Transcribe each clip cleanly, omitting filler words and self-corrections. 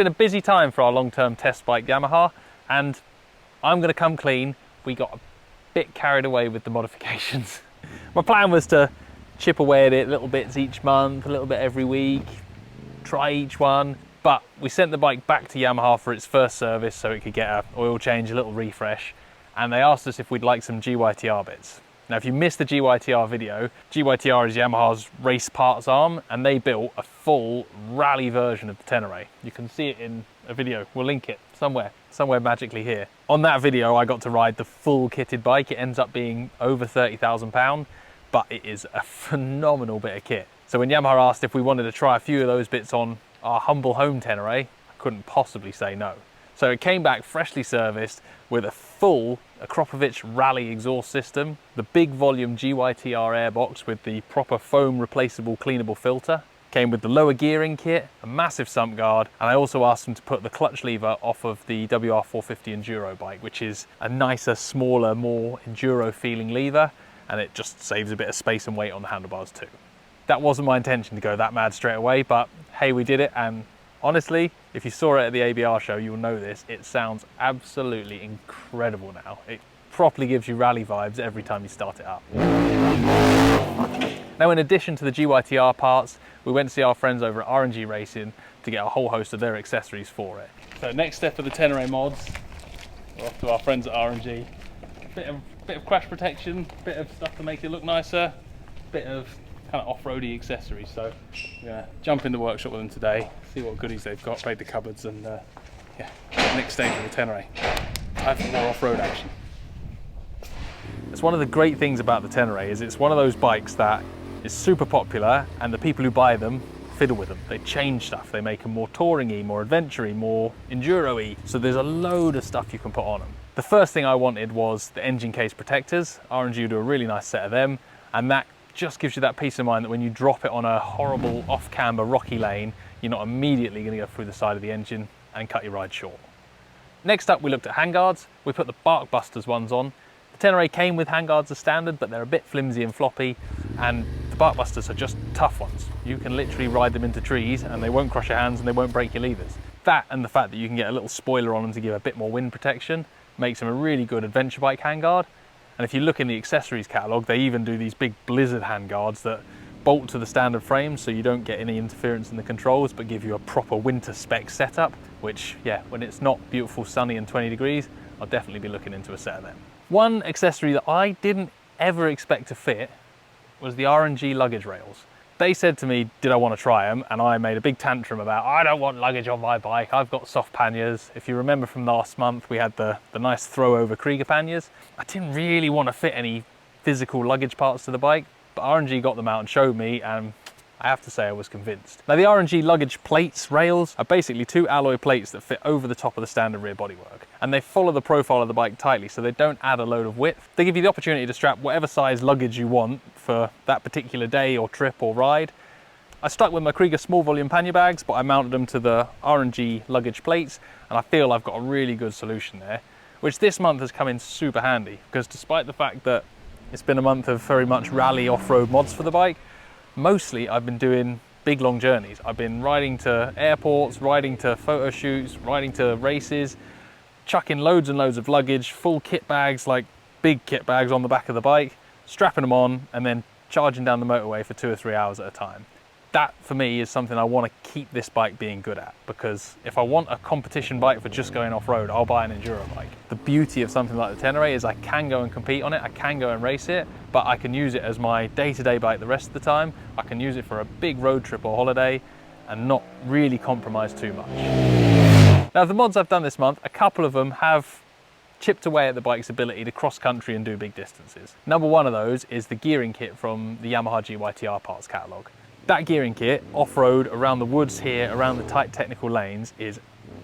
been a busy time for our long-term test bike Yamaha, and I'm going to come clean. We got a bit carried away with the modifications. My plan was to chip away at it little bits each month, a little bit every week, try each one, but we sent the bike back to Yamaha for its first service so it could get an oil change, a little refresh, and they asked us if we'd like some GYTR bits. Now if you missed the GYTR video, GYTR is Yamaha's race parts arm, and they built a full rally version of the Tenere. You can see it in a video, we'll link it somewhere magically here. On that video I got to ride the full kitted bike. It ends up being over £30,000, but it is a phenomenal bit of kit. So when Yamaha asked if we wanted to try a few of those bits on our humble home Tenere, I couldn't possibly say no. So it came back freshly serviced with a full Akropovich rally exhaust system, the big volume GYTR airbox with the proper foam replaceable cleanable filter, came with the lower gearing kit, a massive sump guard, and I also asked them to put the clutch lever off of the WR450 Enduro bike, which is a nicer, smaller, more Enduro feeling lever, and it just saves a bit of space and weight on the handlebars too. That wasn't my intention to go that mad straight away, but hey, we did it, and honestly, if you saw it at the ABR show, you'll know this. It sounds absolutely incredible now. It properly gives you rally vibes every time you start it up. Now, in addition to the GYTR parts, we went to see our friends over at R&G Racing to get a whole host of their accessories for it. So next step of the Tenere mods, we're off to our friends at R&G. Bit of crash protection, bit of stuff to make it look nicer, bit of kind of off-roady accessories. So we're gonna jump in the workshop with them today, see what goodies they've got, raid the cupboards, and yeah, next stage of the Tenere. Time for more off-road action. It's one of the great things about the Tenere is it's one of those bikes that is super popular, and the people who buy them fiddle with them. They change stuff, they make them more touring-y, more adventure-y, more enduro-y. So there's a load of stuff you can put on them. The first thing I wanted was the engine case protectors. R&G do a really nice set of them, and that just gives you that peace of mind that when you drop it on a horrible off-camber rocky lane, you're not immediately going to go through the side of the engine and cut your ride short. Next up, we looked at handguards. We put the Bark Busters ones on. The Tenere came with handguards as standard, but they're a bit flimsy and floppy, and the Bark Busters are just tough ones. You can literally ride them into trees and they won't crush your hands and they won't break your levers. That and the fact that you can get a little spoiler on them to give a bit more wind protection makes them a really good adventure bike handguard. And if you look in the accessories catalogue, they even do these big blizzard handguards that bolt to the standard frame so you don't get any interference in the controls, but give you a proper winter spec setup, which, yeah, when it's not beautiful, sunny and 20 degrees, I'll definitely be looking into a set of them. One accessory that I didn't ever expect to fit was the R&G luggage rails. They said to me, did I want to try them? And I made a big tantrum about, I don't want luggage on my bike, I've got soft panniers. If you remember from last month, we had the nice throw over Krieger panniers. I didn't really want to fit any physical luggage parts to the bike, but R&G got them out and showed me, and I have to say I was convinced. Now the R&G luggage plates, rails, are basically two alloy plates that fit over the top of the standard rear bodywork. And they follow the profile of the bike tightly, so they don't add a load of width. They give you the opportunity to strap whatever size luggage you want for that particular day or trip or ride. I stuck with my Krieger small volume pannier bags, but I mounted them to the R&G luggage plates, and I feel I've got a really good solution there, which this month has come in super handy, because despite the fact that it's been a month of very much rally off-road mods for the bike, mostly I've been doing big long journeys. I've been riding to airports, riding to photo shoots, riding to races, chucking loads and loads of luggage, full kit bags, like big kit bags on the back of the bike, strapping them on, and then charging down the motorway for 2 or 3 hours at a time. That for me is something I want to keep this bike being good at, because if I want a competition bike for just going off-road, I'll buy an enduro bike. The beauty of something like the Tenere is I can go and compete on it, I can go and race it, but I can use it as my day-to-day bike the rest of the time. I can use it for a big road trip or holiday and not really compromise too much. Now the mods I've done this month, a couple of them have chipped away at the bike's ability to cross country and do big distances. Number one of those is the gearing kit from the Yamaha GYTR parts catalogue. That gearing kit, off-road, around the woods here, around the tight technical lanes, is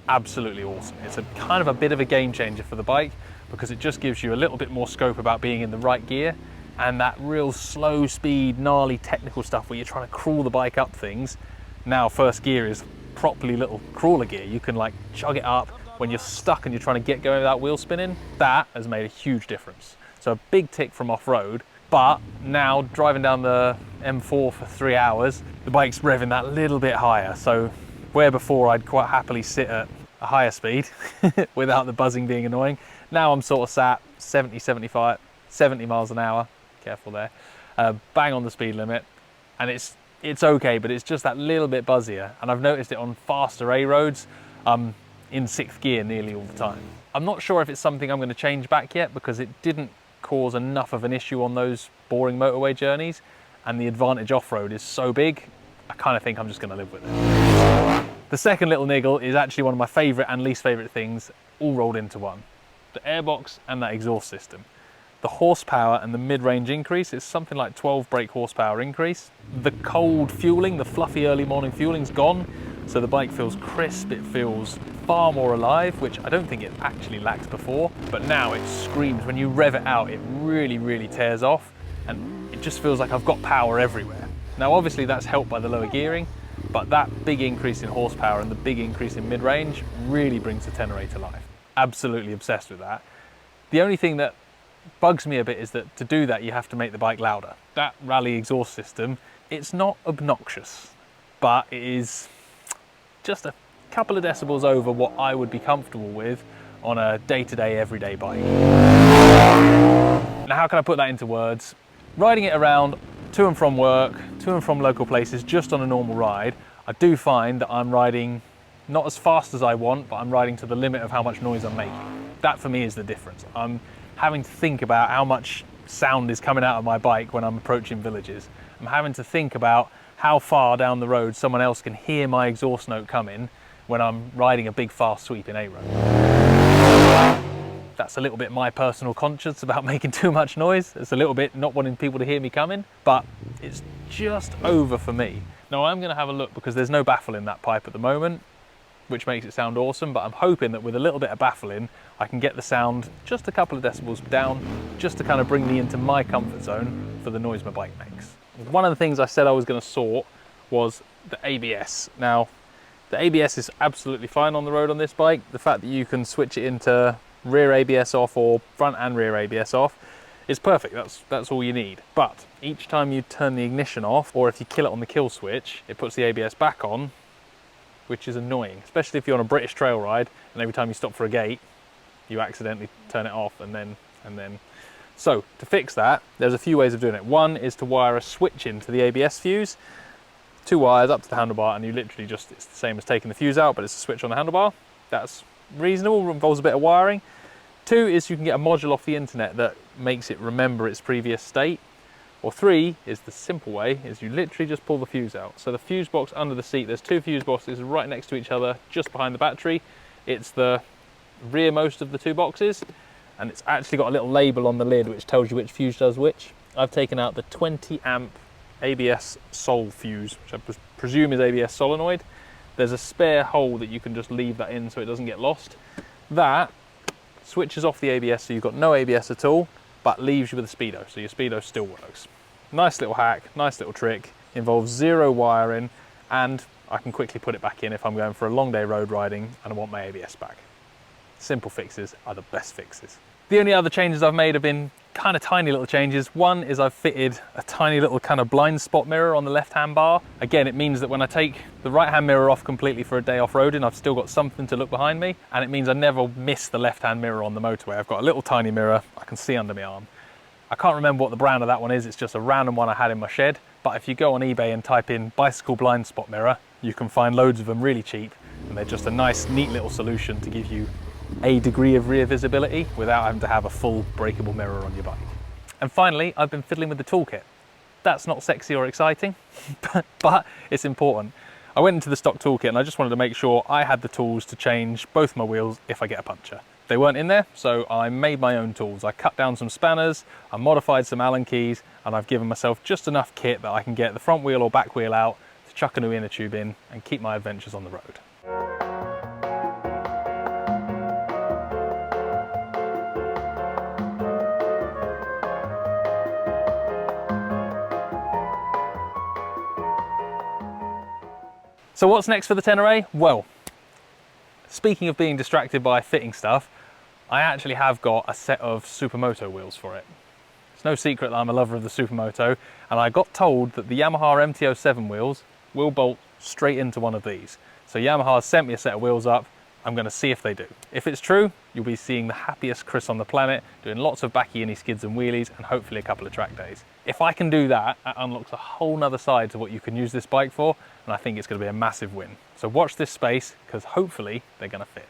absolutely awesome. It's a kind of a bit of a game changer for the bike, because it just gives you a little bit more scope about being in the right gear, and that real slow speed, gnarly technical stuff where you're trying to crawl the bike up things. Now first gear is properly little crawler gear. You can like chug it up when you're stuck and you're trying to get going without wheel spinning. That has made a huge difference. So a big tick from off-road. But now driving down the M4 for 3 hours, the bike's revving that little bit higher. So Where before I'd quite happily sit at a higher speed without the buzzing being annoying. Now I'm sort of sat 70, 75, 70 miles an hour, careful there, bang on the speed limit, and it's okay, but it's just that little bit buzzier, and I've noticed it on faster A roads. In 6th gear nearly all the time. I'm not sure if it's something I'm going to change back yet, because it didn't cause enough of an issue on those boring motorway journeys, and the advantage off-road is so big, I kind of think I'm just going to live with it. The second little niggle is actually one of my favourite and least favourite things all rolled into one. The airbox and that exhaust system. The horsepower and the mid-range increase is something like 12 brake horsepower increase. The cold fueling, the fluffy early morning fueling's gone, so the bike feels crisp, it feels far more alive, which I don't think it actually lacked before, but now it screams. When you rev it out, it really, really tears off, and it just feels like I've got power everywhere. Now obviously that's helped by the lower gearing, but that big increase in horsepower and the big increase in mid-range really brings the Tenere to life. Absolutely obsessed with that. The only thing that bugs me a bit is that to do that you have to make the bike louder. That rally exhaust system, it's not obnoxious, but it is just a couple of decibels over what I would be comfortable with on a day-to-day, everyday bike. Now how can I put that into words? Riding it around to and from work, to and from local places, just on a normal ride, I do find that I'm riding not as fast as I want, but I'm riding to the limit of how much noise I'm making. That for me is the difference. I'm having to think about how much sound is coming out of my bike when I'm approaching villages. I'm having to think about how far down the road someone else can hear my exhaust note coming when I'm riding a big fast sweep in A road. That's a little bit my personal conscience about making too much noise. It's a little bit not wanting people to hear me coming, but it's just over for me. Now I'm going to have a look, because there's no baffle in that pipe at the moment, which makes it sound awesome, but I'm hoping that with a little bit of baffling I can get the sound just a couple of decibels down, just to kind of bring me into my comfort zone for the noise my bike makes. One of the things I said I was going to sort was the ABS. Now the ABS is absolutely fine on the road on this bike. The fact that you can switch it into rear ABS off or front and rear ABS off is perfect. That's all you need. But each time you turn the ignition off, or if you kill it on the kill switch, it puts the ABS back on, which is annoying, especially if you're on a British trail ride and every time you stop for a gate you accidentally turn it off and then. So to fix that, there's a few ways of doing it. One is to wire a switch into the ABS fuse, 2 wires up to the handlebar, and you literally just, it's the same as taking the fuse out, but it's a switch on the handlebar. That's reasonable, involves a bit of wiring. 2 is you can get a module off the internet that makes it remember its previous state. Or 3 is the simple way, is you literally just pull the fuse out. So the fuse box under the seat, there's 2 fuse boxes right next to each other, just behind the battery. It's the rearmost of the 2 boxes, and it's actually got a little label on the lid which tells you which fuse does which. I've taken out the 20 amp ABS sol fuse, which I presume is ABS solenoid. There's a spare hole that you can just leave that in so it doesn't get lost. That switches off the ABS, so you've got no ABS at all, but leaves you with a speedo, so your speedo still works. Nice little hack, nice little trick, involves 0 wiring, and I can quickly put it back in if I'm going for a long day road riding and I want my ABS back. Simple fixes are the best fixes. The only other changes I've made have been kind of tiny little changes. One is I've fitted a tiny little kind of blind spot mirror on the left hand bar. Again, it means that when I take the right hand mirror off completely for a day off roading, I've still got something to look behind me, and it means I never miss the left hand mirror on the motorway. I've got a little tiny mirror I can see under my arm. I can't remember what the brand of that one is, it's just a random one I had in my shed, but if you go on eBay and type in bicycle blind spot mirror, you can find loads of them really cheap, and they're just a nice neat little solution to give you a degree of rear visibility without having to have a full breakable mirror on your bike. And finally, I've been fiddling with the toolkit. That's not sexy or exciting, but it's important. I went into the stock toolkit and I just wanted to make sure I had the tools to change both my wheels if I get a puncture. They weren't in there, so I made my own tools. I cut down some spanners, I modified some Allen keys, and I've given myself just enough kit that I can get the front wheel or back wheel out to chuck a new inner tube in and keep my adventures on the road. So what's next for the Tenere? Well, speaking of being distracted by fitting stuff, I actually have got a set of supermoto wheels for it. It's no secret that I'm a lover of the supermoto, and I got told that the Yamaha MT-07 wheels will bolt straight into one of these. So Yamaha sent me a set of wheels up. I'm going to see if they do. If it's true, you'll be seeing the happiest Chris on the planet, doing lots of backy-inny skids and wheelies, and hopefully a couple of track days. If I can do that, that unlocks a whole nother side to what you can use this bike for, and I think it's going to be a massive win. So watch this space, because hopefully they're going to fit.